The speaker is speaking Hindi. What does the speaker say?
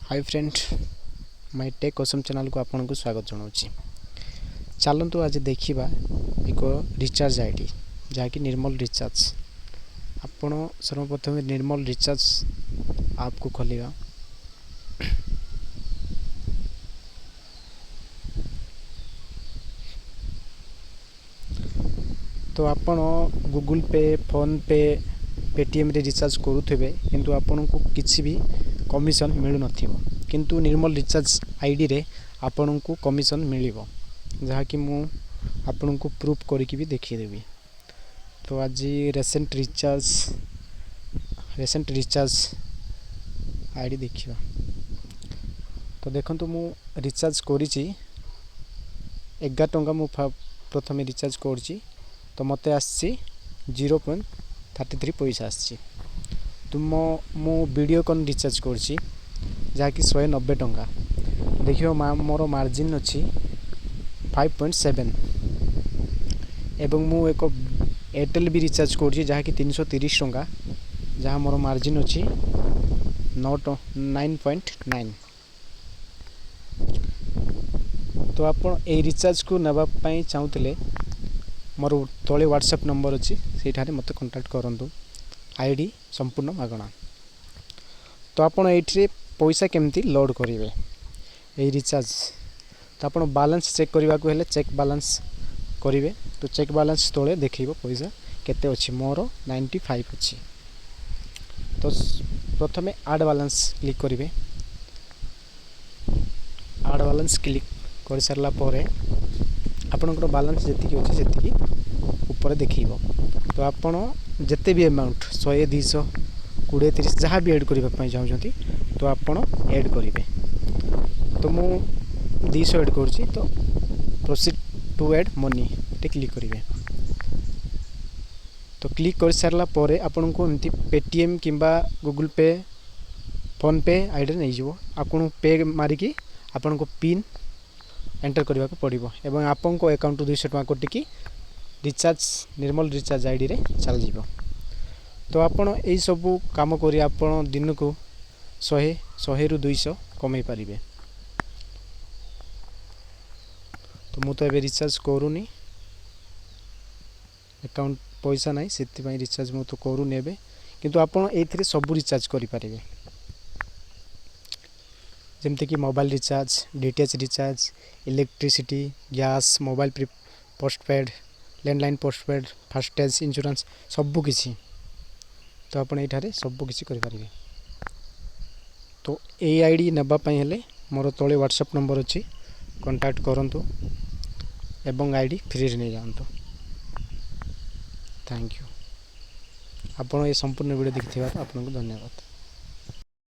Hi friend my tech Assam channel को आपन को स्वागत जनाऊँगी। चलतु आज देखा एक रिचार्ज आईडी जहाँकि निर्मल रिचार्ज। आपण सर्वप्रथम निर्मल रिचार्ज ऐप को खोलिया। तो आपण गूगल पे फोन पे पेटीएम रे रिचार्ज करुवे किंतु आपन को किसी भी कमिशन मिलु नथिबो किंतु निर्मल रिचार्ज आईडी रे आपन को कमिशन मिलिबो जहाँकि मु आपन को प्रूफ करके भी देखी देबी। तो आज रिसेंट रिचार्ज आईडी देखिबा। तो देखंतु मु रिचार्ज करिछि 11 टंका मु प्रथम रिचार्ज करछि तो मते आछि 0.33 पैसा आछि। तो मु वीडियोकॉन रिचार्ज करछि जहाँकि 190 टंका देखियो मोर मार्जिन अच्छी 5.7 एवं मु एक एयरटेल भी रिचार्ज करछि जहाँकि 330 टंका जहाँ मोर मार्जिन अच्छी 9.9। तो आप रिचार्ज को नवा पाई चाहूले मोर तले व्हाट्सएप नंबर अच्छी से मत कांटेक्ट करंतु। आईडी संपूर्ण मागणा। तो आपण एठी पैसा केमती लोड करेंगे ये रिचार्ज। तो आप बैलेंस चेक करने को हेले चेक बैलेंस करेंगे। तो चेक बैलेंस तले देखिबो पैसा केते अछि। मोर 95 अछि। तो प्रथमे ऐड बैलेंस क्लिक करेंगे। ऐड बैलेंस क्लिक कर सारला परे आपनकर बैलेंस जेतिकी अछि सेतिकी ऊपर देखिबो। तो आपण जिते भी अमाउंट 100 200 20 30 जहाँ भी ऐड करने चाहते तो आपण ऐड करेंगे। तो मु 200 ऐड करुँची तो प्रोसीड टू ऐड मनी टे क्लिक करेंगे। तो क्लिक कर सारला परे आपन को एमती पेटीएम किंबा गूगल पे फोन पे आईडी नहीं जीवो। आपन पे मारिकी आपन को पिन एंटर करने को पड़ो एवं आपन को अकाउंट 200 टका कटिकी रिचार्ज निर्मल रिचार्ज आईडी रे चल जीवो। तो आपण यही सबू काम करी आपण दिन को 100 रु 200 कमाई पारिबे। तो मु तो एबे रिचार्ज करूनी अकाउंट पैसा नहीं से रिचार्ज मु तो करूनी एबे किंतु आपण एथिरे सबू रिचार्ज करि पारिबे जेमते कि mobile recharge DTH recharge electricity gas mobile postpaid landline postpaid FASTag insurance सबू किसी। तो आप ये सबू किसी करें। तो ये आईडी नापाई हेले मोर तले व्हाट्सएप नंबर अच्छी कांटेक्ट करंतु एवं आईडी फ्री नहीं जातु। Thank you. आपण ये संपूर्ण वीडियो देखि आपको धन्यवाद।